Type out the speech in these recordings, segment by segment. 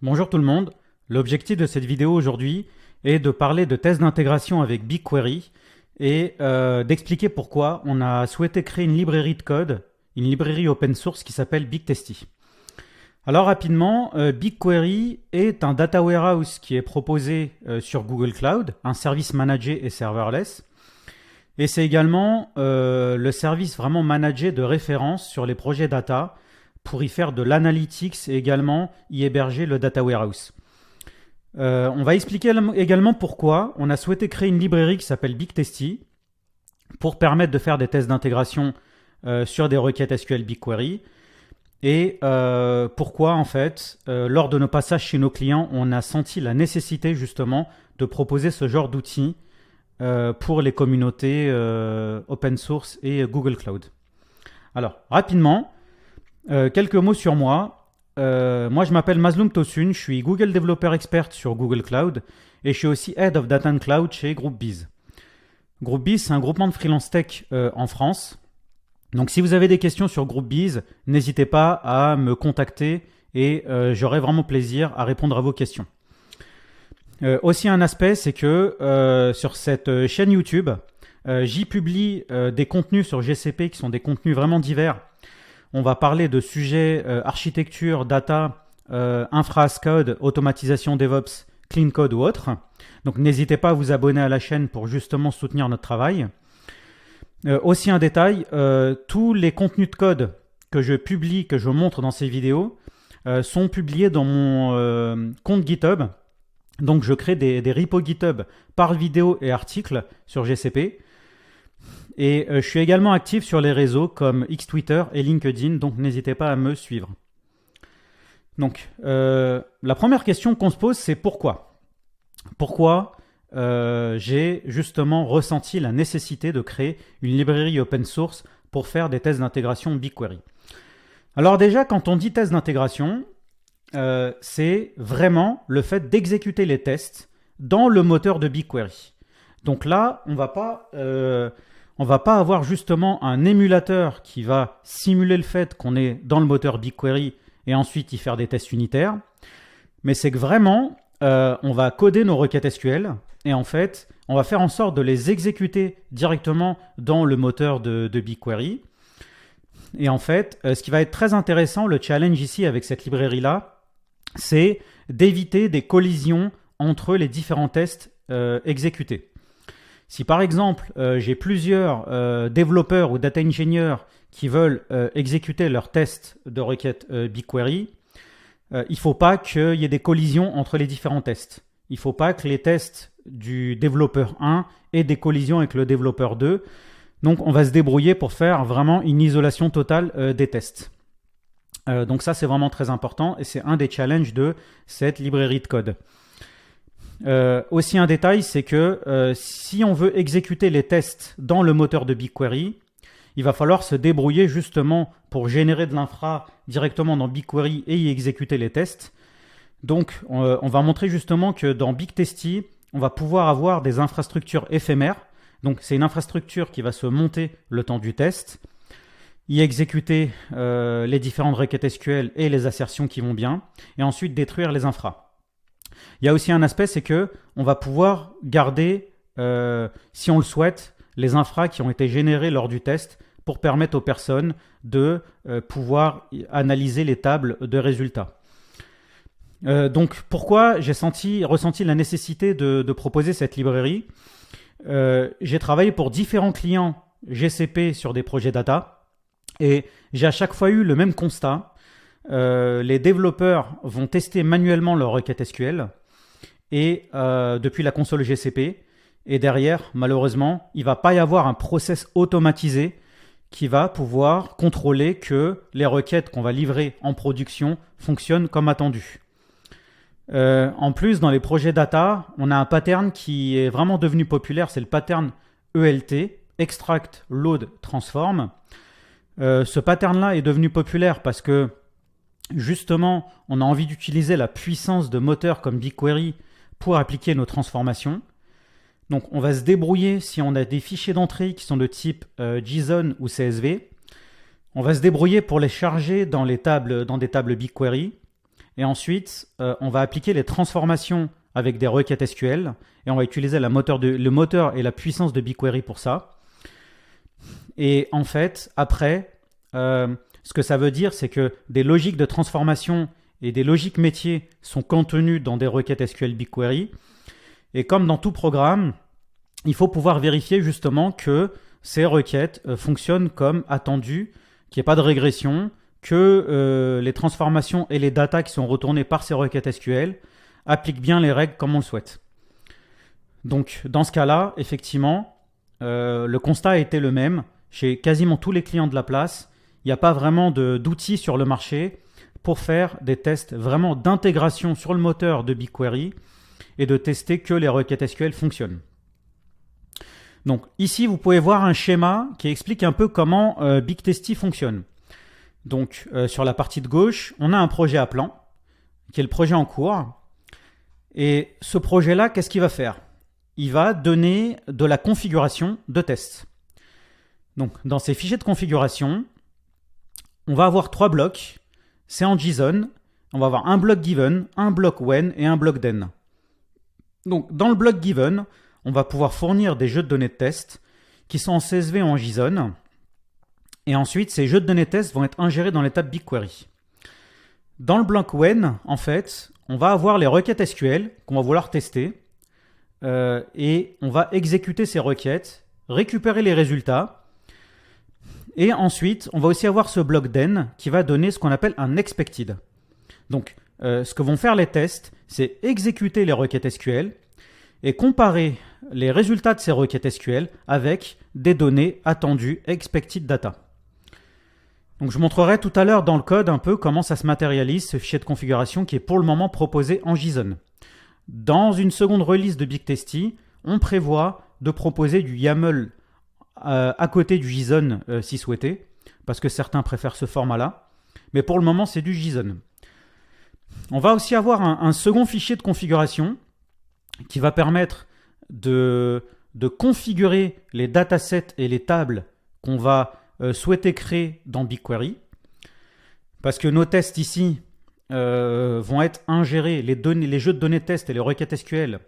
Bonjour tout le monde, l'objectif de cette vidéo aujourd'hui est de parler de tests d'intégration avec BigQuery et d'expliquer pourquoi on a souhaité créer une librairie de code, une librairie open source qui s'appelle BigTesty. Alors rapidement, BigQuery est un data warehouse qui est proposé sur Google Cloud, un service managé et serverless. Et c'est également le service vraiment managé de référence sur les projets data pour y faire de l'analytics et également y héberger le data warehouse. On va expliquer également pourquoi on a souhaité créer une librairie qui s'appelle BigTesty pour permettre de faire des tests d'intégration sur des requêtes SQL BigQuery et pourquoi en fait lors de nos passages chez nos clients on a senti la nécessité justement de proposer ce genre d'outils pour les communautés open source et Google Cloud. Alors rapidement, quelques mots sur moi. Moi, je m'appelle Mazloum Tosun, je suis Google Developer Expert sur Google Cloud et je suis aussi Head of Data and Cloud chez GroupBiz. GroupBiz, c'est un groupement de freelance tech en France. Donc, si vous avez des questions sur GroupBiz, n'hésitez pas à me contacter et j'aurai vraiment plaisir à répondre à vos questions. Aussi, un aspect, c'est que sur cette chaîne YouTube, j'y publie des contenus sur GCP qui sont des contenus vraiment divers. On va parler de sujets architecture, data, infra as code, automatisation DevOps, clean code ou autre. Donc n'hésitez pas à vous abonner à la chaîne pour justement soutenir notre travail. Aussi un détail, tous les contenus de code que je publie, que je montre dans ces vidéos, sont publiés dans mon compte GitHub. Donc je crée des repos GitHub par vidéo et article sur GCP. Et je suis également actif sur les réseaux comme X-Twitter et LinkedIn, donc n'hésitez pas à me suivre. Donc, la première question qu'on se pose, c'est pourquoi ? Pourquoi j'ai justement ressenti la nécessité de créer une librairie open source pour faire des tests d'intégration BigQuery ? Alors déjà, quand on dit test d'intégration, c'est vraiment le fait d'exécuter les tests dans le moteur de BigQuery. Donc là, on ne va pas avoir justement un émulateur qui va simuler le fait qu'on est dans le moteur BigQuery et ensuite y faire des tests unitaires. Mais c'est que vraiment, on va coder nos requêtes SQL et en fait, on va faire en sorte de les exécuter directement dans le moteur de BigQuery. Et en fait, ce qui va être très intéressant, le challenge ici avec cette librairie-là, c'est d'éviter des collisions entre les différents tests exécutés. Si par exemple, j'ai plusieurs développeurs ou data engineers qui veulent exécuter leurs tests de requête BigQuery, il ne faut pas qu'il y ait des collisions entre les différents tests. Il ne faut pas que les tests du développeur 1 aient des collisions avec le développeur 2. Donc, on va se débrouiller pour faire vraiment une isolation totale des tests. Donc ça, c'est vraiment très important et c'est un des challenges de cette librairie de code. Aussi un détail, c'est que si on veut exécuter les tests dans le moteur de BigQuery, il va falloir se débrouiller justement pour générer de l'infra directement dans BigQuery et y exécuter les tests. Donc on va montrer justement que dans BigTesty, on va pouvoir avoir des infrastructures éphémères. Donc c'est une infrastructure qui va se monter le temps du test, y exécuter les différentes requêtes SQL et les assertions qui vont bien, et ensuite détruire les infras. Il y a aussi un aspect, c'est que on va pouvoir garder, si on le souhaite, les infras qui ont été générés lors du test pour permettre aux personnes de pouvoir analyser les tables de résultats. Donc, pourquoi j'ai ressenti la nécessité de proposer cette librairie ? J'ai travaillé pour différents clients GCP sur des projets data et j'ai à chaque fois eu le même constat. Les développeurs vont tester manuellement leur requête SQL et depuis la console GCP et derrière, malheureusement, il ne va pas y avoir un process automatisé qui va pouvoir contrôler que les requêtes qu'on va livrer en production fonctionnent comme attendu. En plus, dans les projets data, on a un pattern qui est vraiment devenu populaire, c'est le pattern ELT, Extract, Load, Transform. Ce pattern-là est devenu populaire parce que justement, on a envie d'utiliser la puissance de moteurs comme BigQuery pour appliquer nos transformations. Donc, on va se débrouiller si on a des fichiers d'entrée qui sont de type JSON ou CSV. On va se débrouiller pour les charger dans des tables BigQuery. Et ensuite, on va appliquer les transformations avec des requêtes SQL. Et on va utiliser le moteur et la puissance de BigQuery pour ça. Et en fait, après, ce que ça veut dire, c'est que des logiques de transformation et des logiques métiers sont contenues dans des requêtes SQL BigQuery. Et comme dans tout programme, il faut pouvoir vérifier justement que ces requêtes fonctionnent comme attendu, qu'il n'y ait pas de régression, que les transformations et les datas qui sont retournées par ces requêtes SQL appliquent bien les règles comme on le souhaite. Donc dans ce cas-là, effectivement, le constat a été le même. Chez quasiment tous les clients de la place, il n'y a pas vraiment d'outils sur le marché pour faire des tests vraiment d'intégration sur le moteur de BigQuery et de tester que les requêtes SQL fonctionnent. Donc ici, vous pouvez voir un schéma qui explique un peu comment BigTesty fonctionne. Donc sur la partie de gauche, on a un projet à plan, qui est le projet en cours. Et ce projet-là, qu'est-ce qu'il va faire? Il va donner de la configuration de tests. Donc dans ces fichiers de configuration, on va avoir 3 blocs. C'est en JSON. On va avoir un bloc given, un bloc when et un bloc then. Donc dans le bloc given, on va pouvoir fournir des jeux de données de test qui sont en CSV ou en JSON. Et ensuite, ces jeux de données de test vont être ingérés dans l'étape BigQuery. Dans le bloc when, en fait, on va avoir les requêtes SQL qu'on va vouloir tester. Et on va exécuter ces requêtes, récupérer les résultats. Et ensuite, on va aussi avoir ce bloc then qui va donner ce qu'on appelle un expected. Donc, ce que vont faire les tests, c'est exécuter les requêtes SQL et comparer les résultats de ces requêtes SQL avec des données attendues, expected data. Donc, je montrerai tout à l'heure dans le code un peu comment ça se matérialise, ce fichier de configuration qui est pour le moment proposé en JSON. Dans une seconde release de BigTesty, on prévoit de proposer du YAML à côté du JSON si souhaité, parce que certains préfèrent ce format-là. Mais pour le moment, c'est du JSON. On va aussi avoir un second fichier de configuration qui va permettre de configurer les datasets et les tables qu'on va souhaiter créer dans BigQuery. Parce que nos tests ici vont être ingérés, les jeux de données de test et les requêtes SQL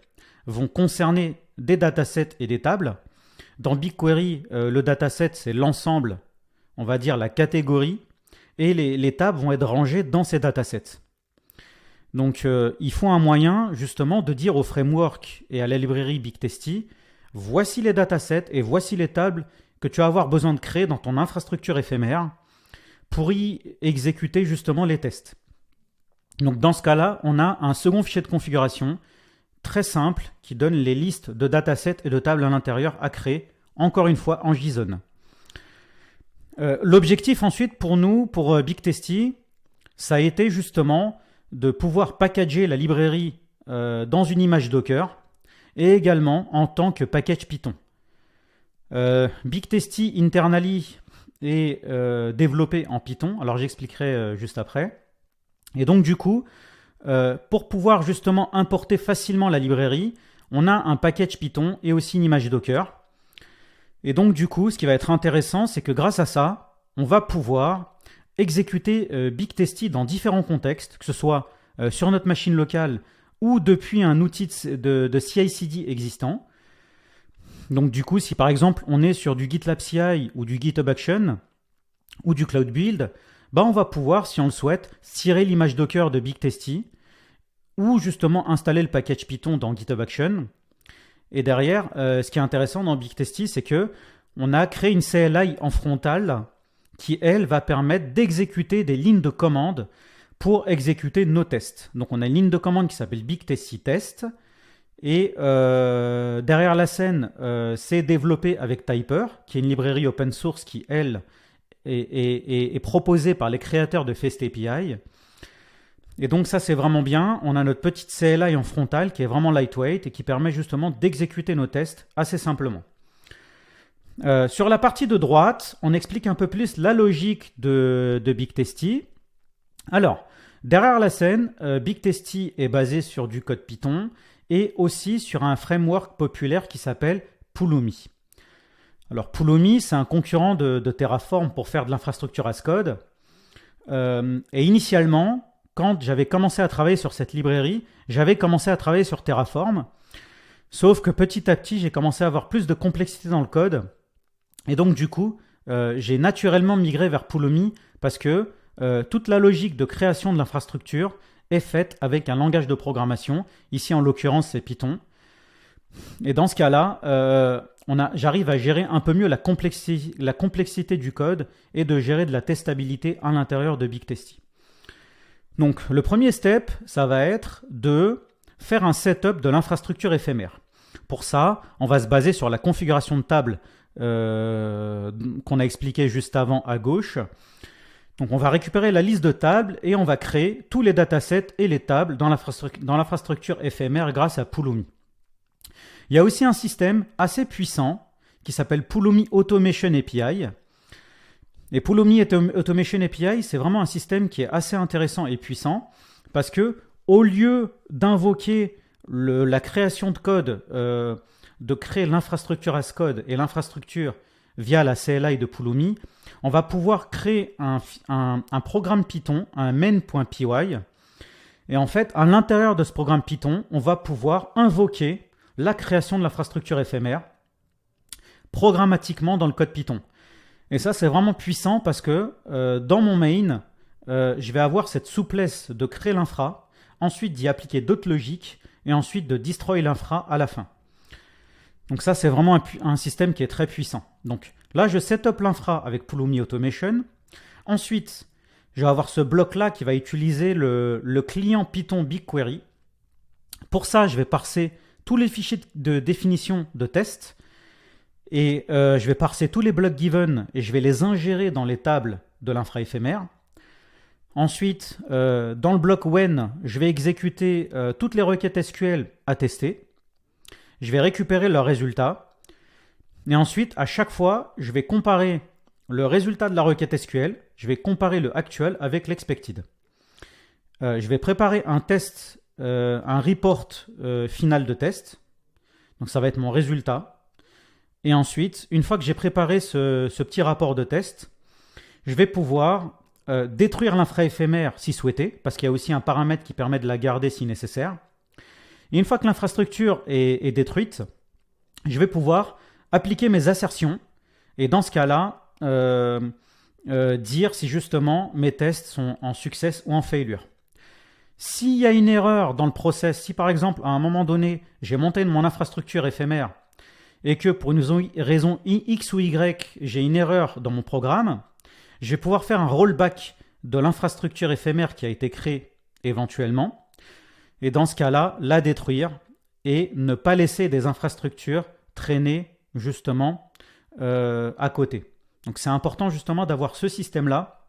vont concerner des datasets et des tables. Dans BigQuery, le dataset, c'est l'ensemble, on va dire la catégorie, et les tables vont être rangées dans ces datasets. Donc, il faut un moyen, justement, de dire au framework et à la librairie BigTesty, voici les datasets et voici les tables que tu vas avoir besoin de créer dans ton infrastructure éphémère pour y exécuter, justement, les tests. Donc, dans ce cas-là, on a un second fichier de configuration très simple qui donne les listes de datasets et de tables à l'intérieur à créer, encore une fois en JSON. L'objectif ensuite pour nous, pour BigTesty, ça a été justement de pouvoir packager la librairie dans une image Docker et également en tant que package Python. BigTesty internally est développé en Python, alors j'expliquerai juste après. Et donc du coup, pour pouvoir justement importer facilement la librairie, on a un package Python et aussi une image Docker. Et donc du coup, ce qui va être intéressant, c'est que grâce à ça, on va pouvoir exécuter BigTesty dans différents contextes, que ce soit sur notre machine locale ou depuis un outil de CI/CD existant. Donc du coup, si par exemple on est sur du GitLab CI ou du GitHub Action ou du Cloud Build, on va pouvoir, si on le souhaite, tirer l'image Docker de BigTesty ou justement installer le package Python dans GitHub Action. Et derrière, ce qui est intéressant dans BigTesty, c'est que on a créé une CLI en frontal qui, elle, va permettre d'exécuter des lignes de commande pour exécuter nos tests. Donc, on a une ligne de commande qui s'appelle BigTesty Test. Et derrière la scène, c'est développé avec Typer, qui est une librairie open source qui, elle, est proposée par les créateurs de FastAPI. Et donc ça, c'est vraiment bien. On a notre petite CLI en frontal qui est vraiment lightweight et qui permet justement d'exécuter nos tests assez simplement. Sur la partie de droite, on explique un peu plus la logique de BigTesty. Alors, derrière la scène, BigTesty est basé sur du code Python et aussi sur un framework populaire qui s'appelle Pulumi. Alors, Pulumi, c'est un concurrent de Terraform pour faire de l'infrastructure as code. Et initialement, quand j'avais commencé à travailler sur cette librairie, j'avais commencé à travailler sur Terraform. Sauf que petit à petit, j'ai commencé à avoir plus de complexité dans le code. Et donc, du coup, j'ai naturellement migré vers Pulumi parce que toute la logique de création de l'infrastructure est faite avec un langage de programmation. Ici, en l'occurrence, c'est Python. Et dans ce cas-là, j'arrive à gérer un peu mieux la complexité du code et de gérer de la testabilité à l'intérieur de BigTesty. Donc, le premier step, ça va être de faire un setup de l'infrastructure éphémère. Pour ça, on va se baser sur la configuration de table qu'on a expliqué juste avant à gauche. Donc, on va récupérer la liste de tables et on va créer tous les datasets et les tables dans l'infrastructure éphémère grâce à Pulumi. Il y a aussi un système assez puissant qui s'appelle Pulumi Automation API. Et Pulumi Automation API, c'est vraiment un système qui est assez intéressant et puissant parce que au lieu d'invoquer la création de code, de créer l'infrastructure as code et l'infrastructure via la CLI de Pulumi, on va pouvoir créer un programme Python, un main.py. Et en fait, à l'intérieur de ce programme Python, on va pouvoir invoquer la création de l'infrastructure éphémère programmatiquement dans le code Python. Et ça, c'est vraiment puissant parce que dans mon main, je vais avoir cette souplesse de créer l'infra, ensuite d'y appliquer d'autres logiques et ensuite de destroy l'infra à la fin. Donc ça, c'est vraiment un système qui est très puissant. Donc là, je set up l'infra avec Pulumi Automation. Ensuite, je vais avoir ce bloc-là qui va utiliser le client Python BigQuery. Pour ça, je vais parser tous les fichiers de définition de test et je vais parser tous les blocs given et je vais les ingérer dans les tables de l'infra éphémère. Ensuite, dans le bloc when, je vais exécuter toutes les requêtes SQL à tester. Je vais récupérer leurs résultats. Et ensuite, à chaque fois, je vais comparer le résultat de la requête SQL. Je vais comparer le actual avec l'expected. Je vais préparer un test, un report final de test. Donc ça va être mon résultat. Et ensuite, une fois que j'ai préparé ce petit rapport de test, je vais pouvoir détruire l'infra éphémère si souhaité, parce qu'il y a aussi un paramètre qui permet de la garder si nécessaire. Et une fois que l'infrastructure est détruite, je vais pouvoir appliquer mes assertions et dans ce cas-là, dire si justement mes tests sont en success ou en failure. S'il y a une erreur dans le process, si par exemple à un moment donné, j'ai monté mon infrastructure éphémère et que pour une raison X ou Y, j'ai une erreur dans mon programme, je vais pouvoir faire un rollback de l'infrastructure éphémère qui a été créée éventuellement. Et dans ce cas-là, la détruire et ne pas laisser des infrastructures traîner justement à côté. Donc c'est important justement d'avoir ce système-là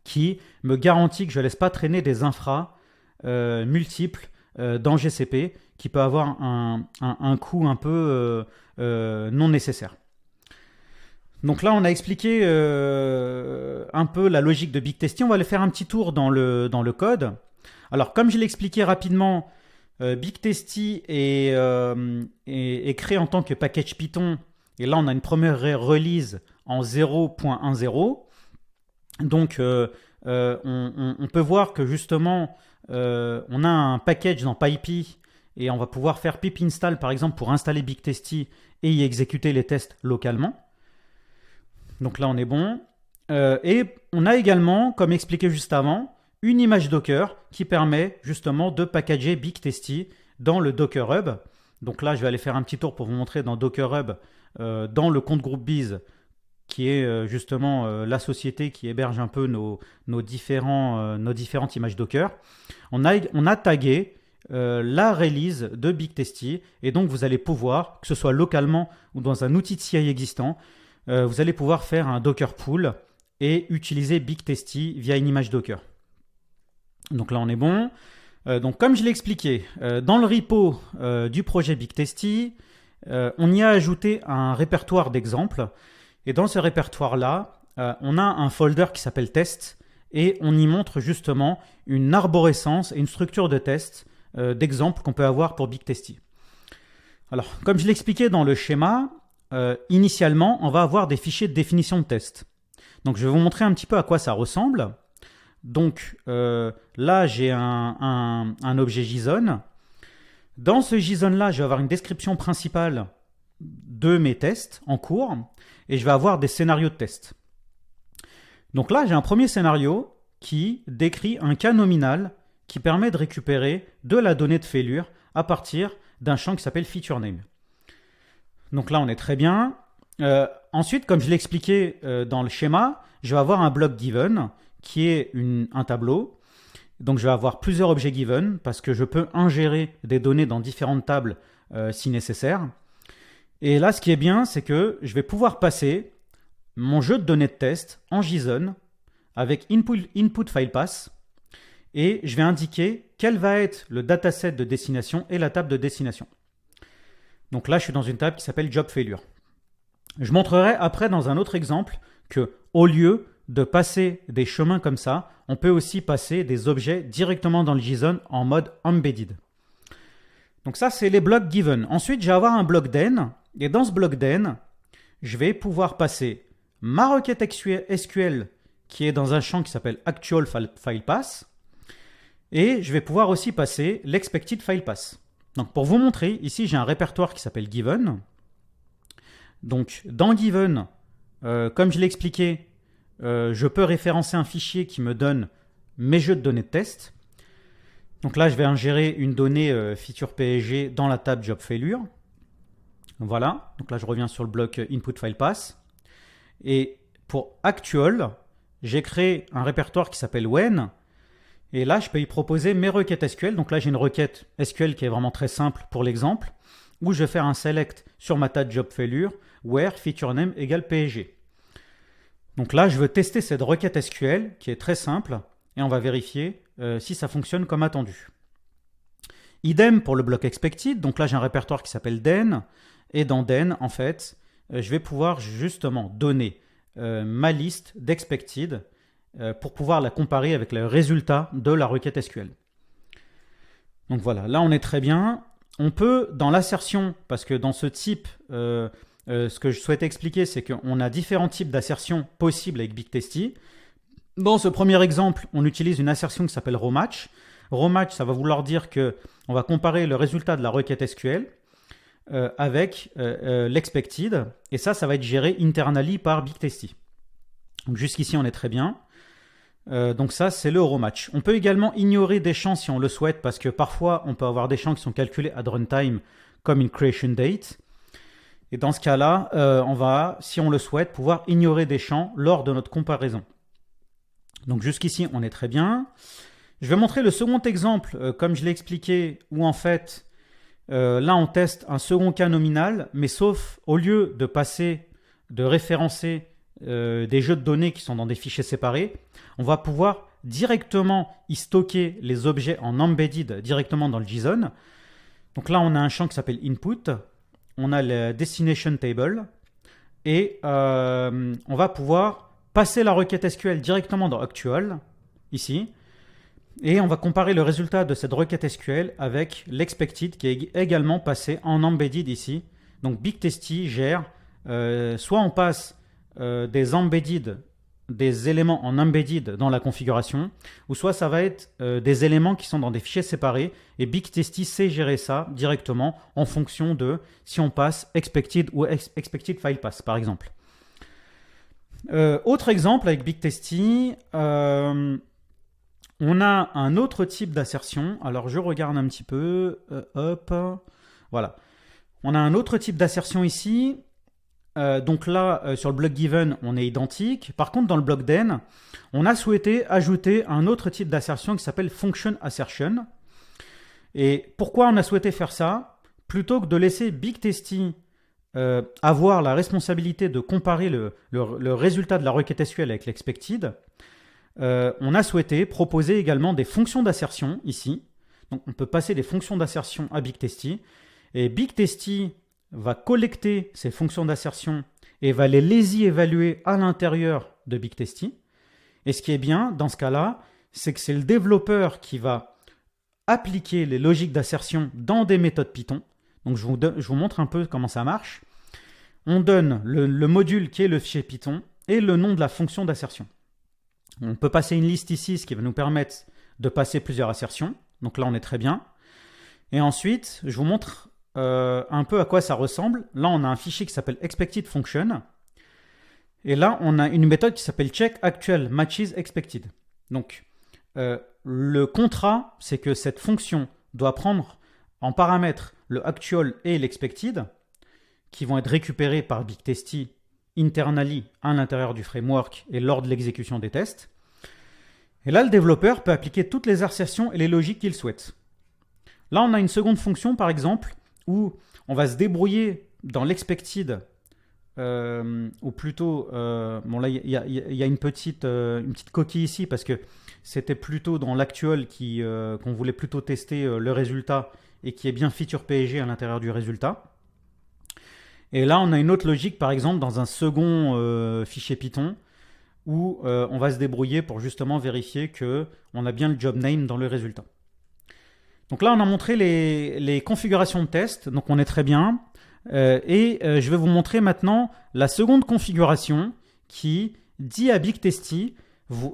qui me garantit que je ne laisse pas traîner des infras multiples dans GCP qui peut avoir un coût un peu non nécessaire. Donc là, on a expliqué un peu la logique de BigTesty. On va aller faire un petit tour dans le code. Alors, comme je l'ai expliqué rapidement, BigTesty est créé en tant que package Python. Et là, on a une première release en 0.10. Donc, on peut voir que justement, on a un package dans PyPy et on va pouvoir faire pip install, par exemple, pour installer BigTesty et y exécuter les tests localement. Donc là, on est bon. Et on a également, comme expliqué juste avant, une image Docker qui permet justement de packager BigTesty dans le Docker Hub. Donc là, je vais aller faire un petit tour pour vous montrer dans Docker Hub, dans le compte groupe Biz, qui est justement la société qui héberge un peu nos différentes images Docker. On a tagué la release de BigTesty et donc vous allez pouvoir, que ce soit localement ou dans un outil de CI existant, vous allez pouvoir faire un Docker pull et utiliser BigTesty via une image Docker. Donc là, on est bon. Donc comme je l'ai expliqué, dans le repo du projet BigTesty, on y a ajouté un répertoire d'exemples. Et dans ce répertoire-là, on a un folder qui s'appelle test et on y montre justement une arborescence et une structure de test d'exemples qu'on peut avoir pour BigTesty. Alors, comme je l'ai expliqué dans le schéma, initialement, on va avoir des fichiers de définition de test. Donc, je vais vous montrer un petit peu à quoi ça ressemble. Donc là, j'ai un objet JSON. Dans ce JSON-là, je vais avoir une description principale de mes tests en cours et je vais avoir des scénarios de tests. Donc là, j'ai un premier scénario qui décrit un cas nominal qui permet de récupérer de la donnée de failure à partir d'un champ qui s'appelle featureName. Donc là, on est très bien. Ensuite, comme je l'ai expliqué dans le schéma, je vais avoir un block given qui est un tableau. Donc je vais avoir plusieurs objets given parce que je peux ingérer des données dans différentes tables si nécessaire. Et là, ce qui est bien, c'est que je vais pouvoir passer mon jeu de données de test en JSON avec input file pass et je vais indiquer quel va être le dataset de destination et la table de destination. Donc là, je suis dans une table qui s'appelle job failure. Je montrerai après dans un autre exemple que au lieu de passer des chemins comme ça, on peut aussi passer des objets directement dans le JSON en mode embedded. Donc ça, c'est les blocs given. Ensuite, je vais avoir un bloc then. Et dans ce bloc then, je vais pouvoir passer ma requête SQL qui est dans un champ qui s'appelle actual file pass. Et je vais pouvoir aussi passer l'expected file pass. Donc pour vous montrer, ici, j'ai un répertoire qui s'appelle given. Donc dans given, comme je l'ai expliqué, je peux référencer un fichier qui me donne mes jeux de données de test. Donc là, je vais ingérer une donnée feature PSG dans la table job failure. Voilà. Donc là, je reviens sur le bloc input file pass. Et pour actual, j'ai créé un répertoire qui s'appelle when. Et là, je peux y proposer mes requêtes SQL. Donc là, j'ai une requête SQL qui est vraiment très simple pour l'exemple, où je vais faire un select sur ma table job failure where featureName égale PSG. Donc là, je veux tester cette requête SQL qui est très simple et on va vérifier si ça fonctionne comme attendu. Idem pour le bloc expected. Donc là, j'ai un répertoire qui s'appelle then et dans then, en fait, je vais pouvoir justement donner ma liste d'expected pour pouvoir la comparer avec le résultat de la requête SQL. Donc voilà, là on est très bien. On peut, dans l'assertion, parce que dans ce type, ce que je souhaitais expliquer, c'est qu'on a différents types d'assertions possibles avec BigTesty. Dans ce premier exemple, on utilise une assertion qui s'appelle rowmatch. Rowmatch, ça va vouloir dire qu'on va comparer le résultat de la requête SQL avec l'expected. Et ça va être géré internally par BigTesty. Donc jusqu'ici, on est très bien. Donc ça, c'est le rowmatch. On peut également ignorer des champs si on le souhaite, parce que parfois, on peut avoir des champs qui sont calculés at runtime, comme une creation date. Et dans ce cas-là, on va, si on le souhaite, pouvoir ignorer des champs lors de notre comparaison. Donc jusqu'ici, on est très bien. Je vais montrer le second exemple, comme je l'ai expliqué, où en fait, là, on teste un second cas nominal, mais sauf, au lieu de référencer des jeux de données qui sont dans des fichiers séparés, on va pouvoir directement y stocker les objets en embedded directement dans le JSON. Donc là, on a un champ qui s'appelle input, on a le destination table et on va pouvoir passer la requête SQL directement dans actual, ici, et on va comparer le résultat de cette requête SQL avec l'expected qui est également passé en embedded ici. Donc BigTesty gère, soit on passe des embedded, des éléments en embedded dans la configuration, ou soit ça va être des éléments qui sont dans des fichiers séparés, et BigTesty sait gérer ça directement en fonction de si on passe expected ou expected file pass, par exemple. Autre exemple avec BigTesty, on a un autre type d'assertion. Alors je regarde un petit peu, hop, voilà. On a un autre type d'assertion ici. Donc là, sur le block given, on est identique. Par contre, dans le block then, on a souhaité ajouter un autre type d'assertion qui s'appelle function assertion. Et pourquoi on a souhaité faire ça? Plutôt que de laisser BigTesty avoir la responsabilité de comparer le résultat de la requête SQL avec l'expected, on a souhaité proposer également des fonctions d'assertion ici. Donc on peut passer des fonctions d'assertion à BigTesty. Et BigTesty va collecter ces fonctions d'assertion et va les lazy évaluer à l'intérieur de BigTesty. Et ce qui est bien dans ce cas-là, c'est que c'est le développeur qui va appliquer les logiques d'assertion dans des méthodes Python. Donc je vous montre un peu comment ça marche. On donne le module qui est le fichier Python et le nom de la fonction d'assertion. On peut passer une liste ici, ce qui va nous permettre de passer plusieurs assertions. Donc là, on est très bien. Et ensuite, je vous montre un peu à quoi ça ressemble. Là, on a un fichier qui s'appelle expected function. Et là, on a une méthode qui s'appelle check actual matches expected. Donc, le contrat, c'est que cette fonction doit prendre en paramètre le actual et l'expected, qui vont être récupérés par BigTesty internally à l'intérieur du framework et lors de l'exécution des tests. Et là, le développeur peut appliquer toutes les assertions et les logiques qu'il souhaite. Là, on a une seconde fonction, par exemple, où on va se débrouiller dans l'expected, ou plutôt, bon là, il y a une petite coquille ici, parce que c'était plutôt dans l'actual qu'on voulait plutôt tester le résultat et qui est bien feature PSG à l'intérieur du résultat. Et là, on a une autre logique, par exemple, dans un second fichier Python, où on va se débrouiller pour justement vérifier qu'on a bien le job name dans le résultat. Donc là, on a montré les configurations de test, donc on est très bien. Je vais vous montrer maintenant la seconde configuration qui dit à BigTesty,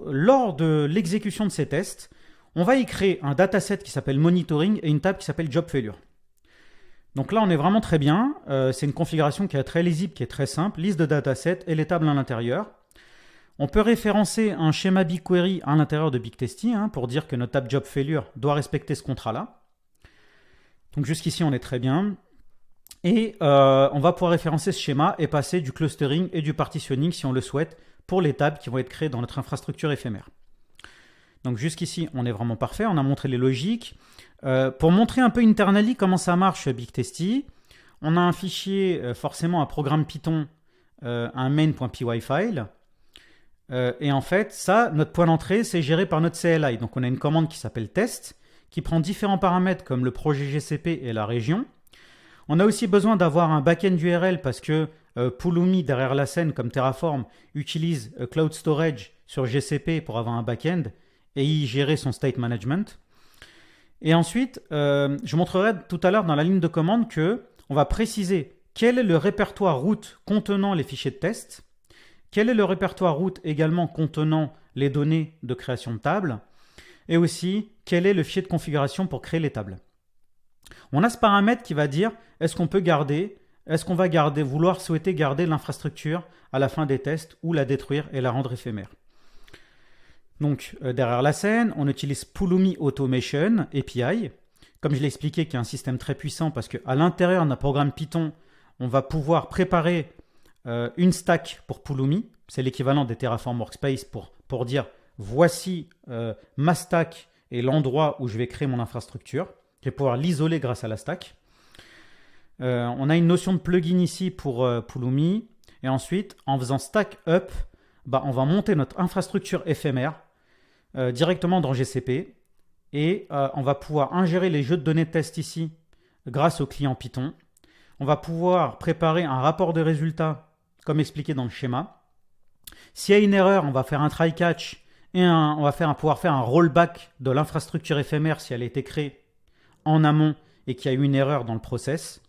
lors de l'exécution de ces tests, on va y créer un dataset qui s'appelle monitoring et une table qui s'appelle job failure. Donc là, on est vraiment très bien. C'est une configuration qui est très lisible, qui est très simple. Liste de datasets et les tables à l'intérieur. On peut référencer un schéma BigQuery à l'intérieur de BigTesty pour dire que notre table job failure doit respecter ce contrat-là. Donc jusqu'ici, on est très bien. Et on va pouvoir référencer ce schéma et passer du clustering et du partitioning, si on le souhaite, pour les tables qui vont être créées dans notre infrastructure éphémère. Donc jusqu'ici, on est vraiment parfait. On a montré les logiques. Pour montrer un peu internally comment ça marche BigTesty, on a un fichier, forcément un programme Python, un main.py file. Et en fait, ça, notre point d'entrée, c'est géré par notre CLI. Donc on a une commande qui s'appelle test, qui prend différents paramètres comme le projet GCP et la région. On a aussi besoin d'avoir un backend URL parce que Pulumi, derrière la scène, comme Terraform, utilise Cloud Storage sur GCP pour avoir un backend et y gérer son state management. Et ensuite, je montrerai tout à l'heure dans la ligne de commande qu'on va préciser quel est le répertoire route contenant les fichiers de test, quel est le répertoire route également contenant les données de création de table, et aussi quel est le fichier de configuration pour créer les tables. On a ce paramètre qui va dire est-ce qu'on va souhaiter garder l'infrastructure à la fin des tests ou la détruire et la rendre éphémère. Donc derrière la scène, on utilise Pulumi Automation API, comme je l'ai expliqué, qui est un système très puissant parce qu'à l'intérieur d'un programme Python, on va pouvoir préparer une stack pour Pulumi. C'est l'équivalent des Terraform Workspace pour dire voici ma stack et l'endroit où je vais créer mon infrastructure. Je vais pouvoir l'isoler grâce à la stack. On a une notion de plugin ici pour Pulumi. Et ensuite, en faisant stack up, on va monter notre infrastructure éphémère directement dans GCP. Et on va pouvoir ingérer les jeux de données de test ici grâce au client Python. On va pouvoir préparer un rapport de résultats comme expliqué dans le schéma. S'il y a une erreur, on va faire un try-catch et on va pouvoir faire un rollback de l'infrastructure éphémère si elle a été créée en amont et qu'il y a eu une erreur dans le process.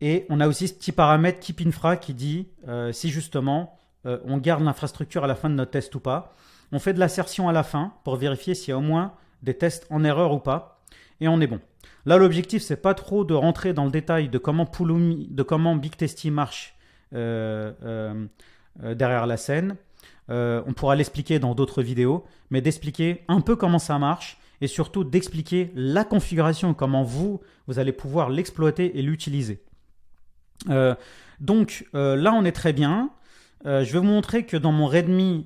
Et on a aussi ce petit paramètre keepInfra qui dit si justement on garde l'infrastructure à la fin de notre test ou pas. On fait de l'assertion à la fin pour vérifier s'il y a au moins des tests en erreur ou pas. Et on est bon. Là, l'objectif, c'est pas trop de rentrer dans le détail de comment BigTesty marche derrière la scène. On pourra l'expliquer dans d'autres vidéos, mais d'expliquer un peu comment ça marche et surtout d'expliquer la configuration, comment vous allez pouvoir l'exploiter et l'utiliser. Donc là, on est très bien. Je vais vous montrer que dans mon README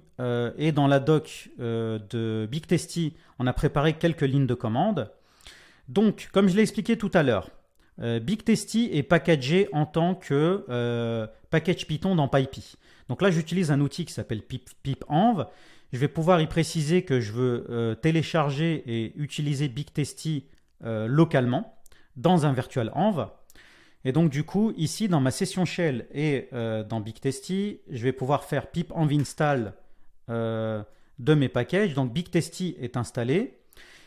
et dans la doc de BigTesty, on a préparé quelques lignes de commande. Donc, comme je l'ai expliqué tout à l'heure, BigTesty est packagé en tant que package Python dans PyPy. Donc là, j'utilise un outil qui s'appelle pipenv. Je vais pouvoir y préciser que je veux télécharger et utiliser BigTesty localement dans un virtual env. Et donc du coup, ici dans ma session shell et dans BigTesty, je vais pouvoir faire pipenv install de mes packages. Donc BigTesty est installé.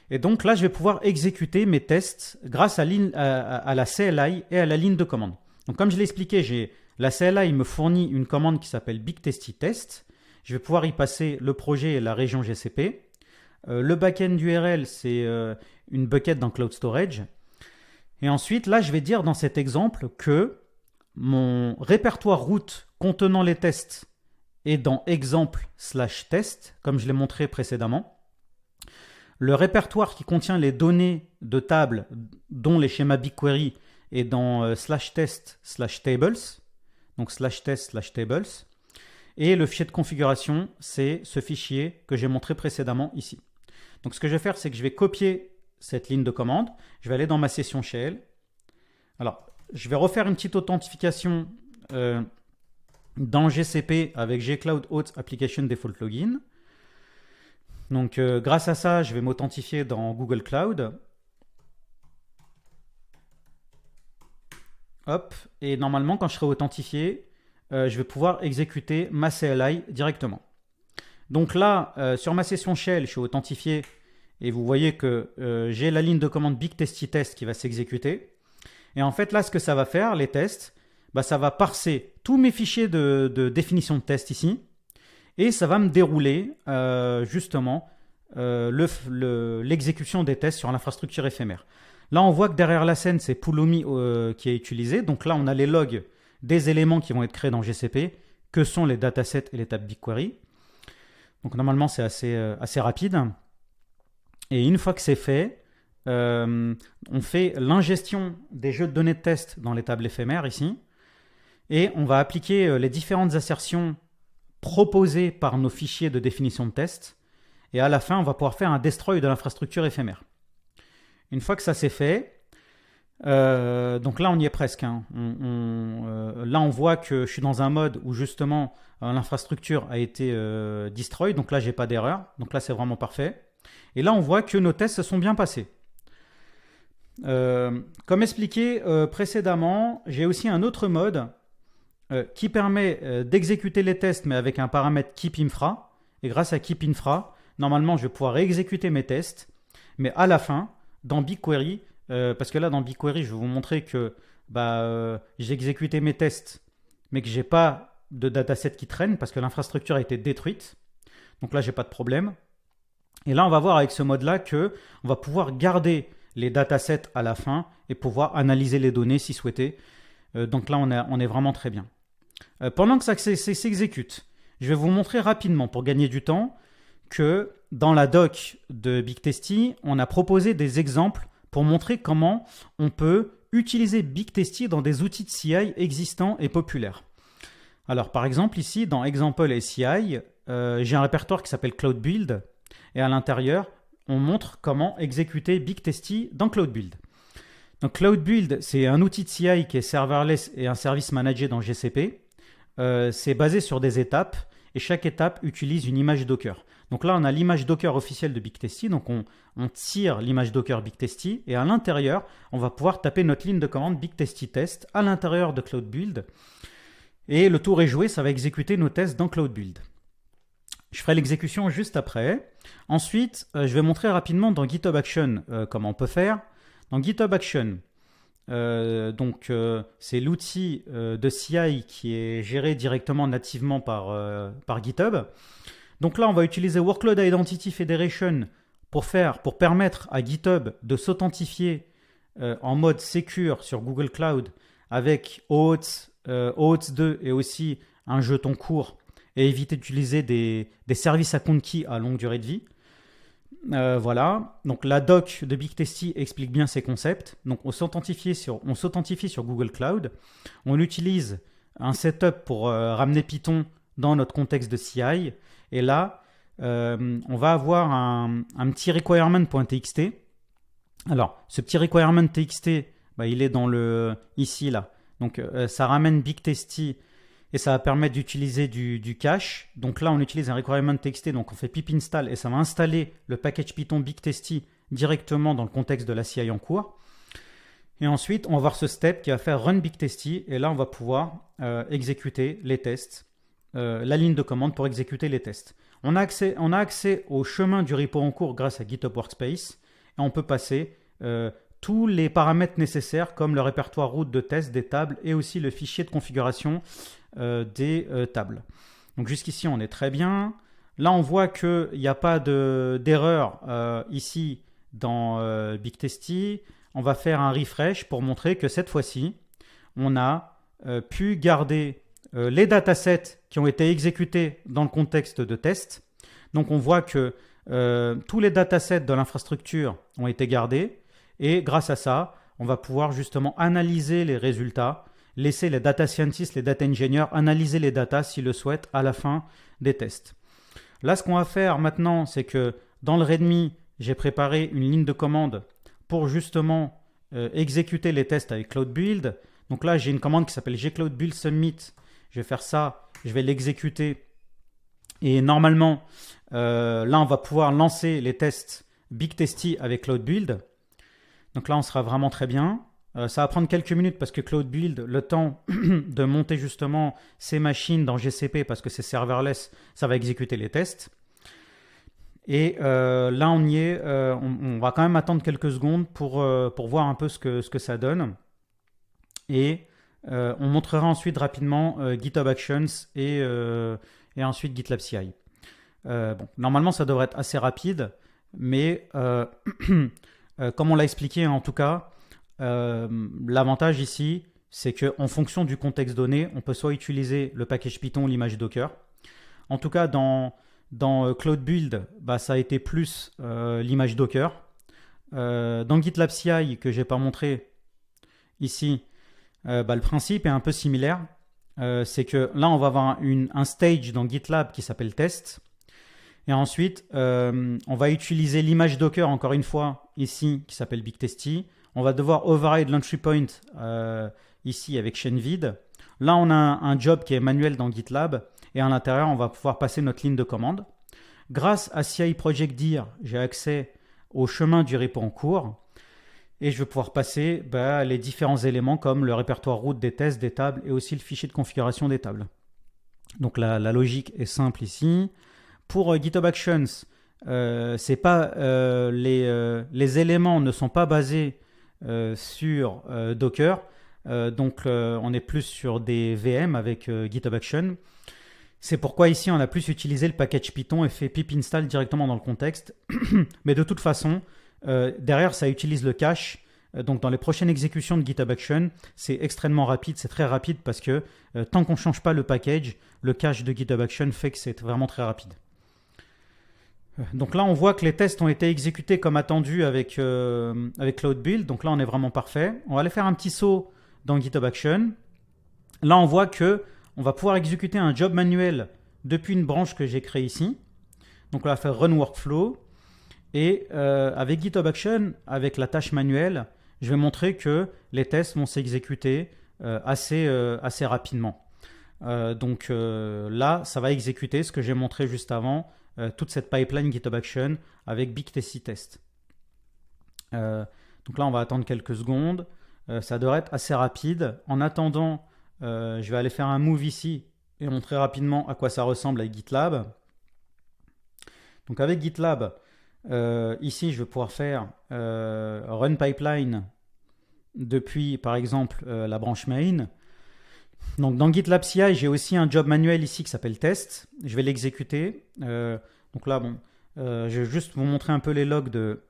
Et donc là, je vais pouvoir exécuter mes tests grâce à la CLI et à la ligne de commande. Donc comme je l'ai expliqué, la CLI me fournit une commande qui s'appelle BigTesty test. Je vais pouvoir y passer le projet et la région GCP. Le backend URL, c'est une bucket dans Cloud Storage. Et ensuite, là, je vais dire dans cet exemple que mon répertoire route contenant les tests est dans exemple/test, comme je l'ai montré précédemment. Le répertoire qui contient les données de table, dont les schémas BigQuery, est dans /test/tables, donc /test/tables. Et le fichier de configuration, c'est ce fichier que j'ai montré précédemment ici. Donc ce que je vais faire, c'est que je vais copier cette ligne de commande. Je vais aller dans ma session shell. Alors, je vais refaire une petite authentification dans GCP avec gcloud auth application default login. Donc, grâce à ça, je vais m'authentifier dans Google Cloud. Hop, et normalement, quand je serai authentifié, je vais pouvoir exécuter ma CLI directement. Donc là, sur ma session shell, je suis authentifié et vous voyez que j'ai la ligne de commande BigTesty-test qui va s'exécuter. Et en fait, là, ce que ça va faire, les tests, ça va parser tous mes fichiers de définition de test ici et ça va me dérouler justement l'exécution des tests sur l'infrastructure éphémère. Là, on voit que derrière la scène, c'est Pulumi qui est utilisé. Donc là, on a les logs des éléments qui vont être créés dans GCP, que sont les datasets et les tables BigQuery. Donc normalement, c'est assez rapide. Et une fois que c'est fait, on fait l'ingestion des jeux de données de test dans les tables éphémères ici. Et on va appliquer les différentes assertions proposées par nos fichiers de définition de test. Et à la fin, on va pouvoir faire un destroy de l'infrastructure éphémère. Une fois que ça c'est fait, donc là on y est presque. Hein. Là on voit que je suis dans un mode où justement l'infrastructure a été destroy. Donc là j'ai pas d'erreur. Donc là c'est vraiment parfait. Et là on voit que nos tests se sont bien passés. Comme expliqué précédemment, j'ai aussi un autre mode qui permet d'exécuter les tests mais avec un paramètre keepInfra. Et grâce à keepInfra, normalement je vais pouvoir exécuter mes tests. Mais à la fin, dans BigQuery, parce que là dans BigQuery, je vais vous montrer que j'ai exécuté mes tests, mais que je n'ai pas de dataset qui traîne parce que l'infrastructure a été détruite. Donc là, je n'ai pas de problème. Et là, on va voir avec ce mode-là qu'on va pouvoir garder les datasets à la fin et pouvoir analyser les données si souhaité. Donc là, on est vraiment très bien. Pendant que ça s'exécute, je vais vous montrer rapidement, pour gagner du temps, que dans la doc de BigTesty, on a proposé des exemples pour montrer comment on peut utiliser BigTesty dans des outils de CI existants et populaires. Alors par exemple ici dans Example et CI, j'ai un répertoire qui s'appelle Cloud Build et à l'intérieur on montre comment exécuter BigTesty dans Cloud Build. Donc Cloud Build, c'est un outil de CI qui est serverless et un service managé dans GCP. C'est basé sur des étapes et chaque étape utilise une image Docker. Donc là, on a l'image Docker officielle de BigTesty. Donc on tire l'image Docker BigTesty et à l'intérieur, on va pouvoir taper notre ligne de commande BigTesty test à l'intérieur de Cloud Build. Et le tour est joué, ça va exécuter nos tests dans Cloud Build. Je ferai l'exécution juste après. Ensuite, je vais montrer rapidement dans GitHub Action comment on peut faire. Dans GitHub Action, c'est l'outil de CI qui est géré directement nativement par GitHub. Donc là, on va utiliser Workload Identity Federation pour permettre à GitHub de s'authentifier en mode secure sur Google Cloud avec OAuth 2 et aussi un jeton court et éviter d'utiliser des services à compte key à longue durée de vie. Voilà, donc la doc de BigTesty explique bien ces concepts. Donc on s'authentifie sur Google Cloud. On utilise un setup pour ramener Python dans notre contexte de CI. Et là, on va avoir un petit requirement.txt. Alors, ce petit requirement.txt, il est ici, là. Donc, ça ramène BigTesty et ça va permettre d'utiliser du cache. Donc là, on utilise un requirement.txt, donc on fait pip install et ça va installer le package Python BigTesty directement dans le contexte de la CI en cours. Et ensuite, on va voir ce step qui va faire run BigTesty et là, on va pouvoir exécuter les tests, la ligne de commande pour exécuter les tests. On a accès au chemin du repo en cours grâce à GitHub Workspace et on peut passer tous les paramètres nécessaires comme le répertoire route de test des tables et aussi le fichier de configuration des tables. Donc jusqu'ici, on est très bien. Là, on voit qu'il n'y a pas d'erreur ici dans Big Testy. On va faire un refresh pour montrer que cette fois-ci, on a pu garder les datasets qui ont été exécutés dans le contexte de test. Donc on voit que tous les datasets de l'infrastructure ont été gardés et grâce à ça, on va pouvoir justement analyser les résultats, laisser les data scientists, les data engineers analyser les datas s'ils le souhaitent à la fin des tests. Là, ce qu'on va faire maintenant, c'est que dans le README, j'ai préparé une ligne de commande pour justement exécuter les tests avec Cloud Build. Donc là, j'ai une commande qui s'appelle gcloud build submit. Je vais faire ça, je vais l'exécuter. Et normalement, là, on va pouvoir lancer les tests Big Testy avec Cloud Build. Donc là, on sera vraiment très bien. Ça va prendre quelques minutes parce que Cloud Build, le temps de monter justement ces machines dans GCP parce que c'est serverless, ça va exécuter les tests. Et là, on y est. On va quand même attendre quelques secondes pour voir un peu ce que ça donne. Et on montrera ensuite rapidement GitHub Actions et ensuite GitLab CI. Bon, normalement, ça devrait être assez rapide, mais comme on l'a expliqué en tout cas, l'avantage ici, c'est qu'en fonction du contexte donné, on peut soit utiliser le package Python ou l'image Docker. En tout cas, dans Cloud Build, ça a été plus l'image Docker. Dans GitLab CI, que je n'ai pas montré ici, le principe est un peu similaire. C'est que là, on va avoir un stage dans GitLab qui s'appelle test. Et ensuite, on va utiliser l'image Docker, encore une fois, ici, qui s'appelle Big Testy. On va devoir override l'entry point ici avec chaîne vide. Là, on a un job qui est manuel dans GitLab. Et à l'intérieur, on va pouvoir passer notre ligne de commande. Grâce à CI Project Dir, j'ai accès au chemin du repo en cours. Et je vais pouvoir passer les différents éléments comme le répertoire route des tests, des tables et aussi le fichier de configuration des tables. Donc la logique est simple ici. Pour GitHub Actions, c'est pas, les éléments ne sont pas basés sur Docker. Donc on est plus sur des VM avec GitHub Actions. C'est pourquoi ici on a plus utilisé le package Python et fait pip install directement dans le contexte. Mais de toute façon, derrière ça utilise le cache. Donc dans les prochaines exécutions de GitHub Action, c'est extrêmement rapide, c'est très rapide parce que tant qu'on ne change pas le package, le cache de GitHub Action fait que c'est vraiment très rapide. Donc là on voit que les tests ont été exécutés comme attendu avec Cloud Build. Donc là on est vraiment parfait. On va aller faire un petit saut dans GitHub Action. Là on voit que on va pouvoir exécuter un job manuel depuis une branche que j'ai créée ici. Donc on va faire Run Workflow. Et avec GitHub Action, avec la tâche manuelle, je vais montrer que les tests vont s'exécuter assez rapidement. Donc là, ça va exécuter ce que j'ai montré juste avant, toute cette pipeline GitHub Action avec Big Testy Test. Donc là, on va attendre quelques secondes. Ça devrait être assez rapide. En attendant, je vais aller faire un move ici et montrer rapidement à quoi ça ressemble avec GitLab. Donc avec GitLab, ici je vais pouvoir faire Run Pipeline depuis par exemple la branche main. Donc dans GitLab CI, j'ai aussi un job manuel ici qui s'appelle test. Je vais l'exécuter. Donc là, je vais juste vous montrer un peu les logs de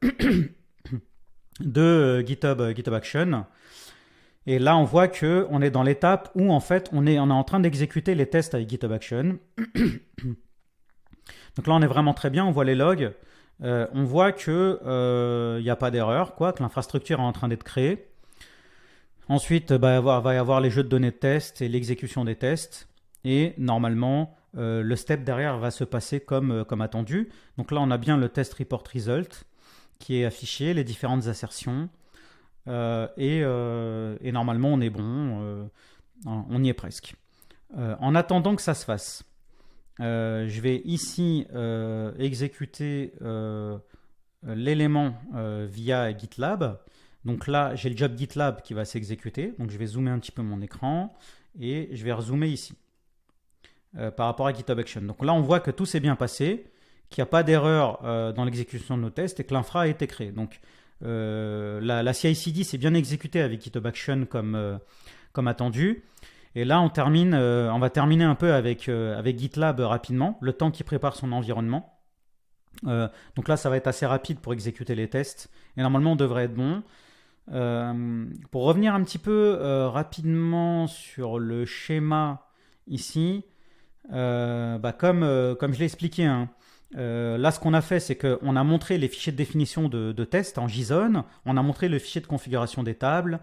GitHub Action. Et là, on voit qu'on est dans l'étape où, en fait, on est en train d'exécuter les tests avec GitHub Action. Donc là, on est vraiment très bien. On voit les logs. On voit qu'il n'y a pas d'erreur, que l'infrastructure est en train d'être créée. Ensuite, va y avoir les jeux de données de test et l'exécution des tests. Et normalement, le step derrière va se passer comme attendu. Donc là, on a bien le test report result qui est affiché, les différentes assertions. Et normalement on est bon, on y est presque. En attendant que ça se fasse, je vais ici exécuter l'élément via GitLab. Donc là j'ai le job GitLab qui va s'exécuter, donc je vais zoomer un petit peu mon écran et je vais rezoomer ici par rapport à GitHub Action. Donc là on voit que tout s'est bien passé, qu'il n'y a pas d'erreur dans l'exécution de nos tests et que l'infra a été créé. Donc la CI/CD s'est bien exécutée avec GitHub Action comme attendu. Et là, on va terminer un peu avec GitLab rapidement, le temps qu'il prépare son environnement. Donc là, ça va être assez rapide pour exécuter les tests. Et normalement, on devrait être bon. Pour revenir un petit peu rapidement sur le schéma ici, comme je l'ai expliqué, hein, là, ce qu'on a fait, c'est qu'on a montré les fichiers de définition de tests en JSON, on a montré le fichier de configuration des tables,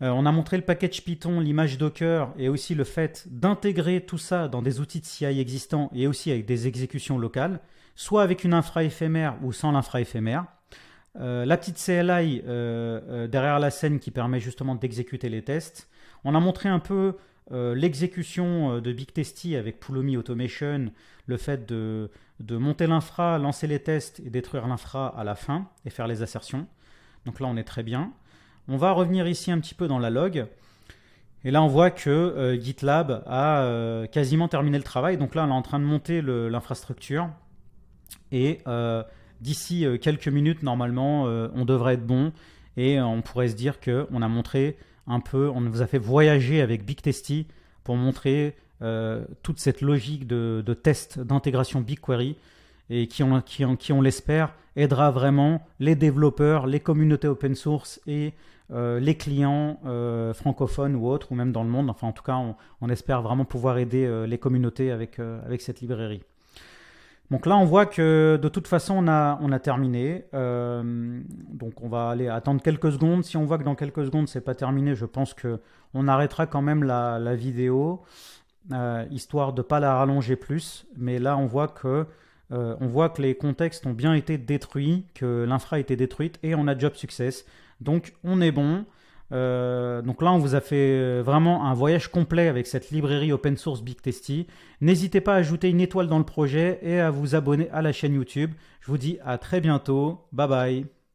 on a montré le package Python, l'image Docker et aussi le fait d'intégrer tout ça dans des outils de CI existants et aussi avec des exécutions locales, soit avec une infra éphémère ou sans l'infra éphémère. La petite CLI derrière la scène qui permet justement d'exécuter les tests. On a montré un peu l'exécution de Big Testy avec Pulumi Automation, le fait de monter l'infra, lancer les tests et détruire l'infra à la fin et faire les assertions. Donc là, on est très bien. On va revenir ici un petit peu dans la log. Et là, on voit que GitLab a quasiment terminé le travail. Donc là, on est en train de monter l'infrastructure. Et d'ici quelques minutes, normalement, on devrait être bon. Et on pourrait se dire qu'on a montré un peu, on vous a fait voyager avec Big Testy pour montrer toute cette logique de test d'intégration BigQuery et qui, on l'espère, aidera vraiment les développeurs, les communautés open source et les clients francophones ou autres, ou même dans le monde. Enfin, en tout cas, on espère vraiment pouvoir aider les communautés avec cette librairie. Donc là, on voit que de toute façon, on a terminé. Donc on va aller attendre quelques secondes. Si on voit que dans quelques secondes, c'est pas terminé, je pense qu'on arrêtera quand même la vidéo, histoire de ne pas la rallonger plus. Mais là, on voit que les contextes ont bien été détruits, que l'infra a été détruite et on a job success. Donc on est bon. Donc là, on vous a fait vraiment un voyage complet avec cette librairie open source Big Testy. N'hésitez pas à ajouter une étoile dans le projet et à vous abonner à la chaîne YouTube. Je vous dis à très bientôt. Bye bye.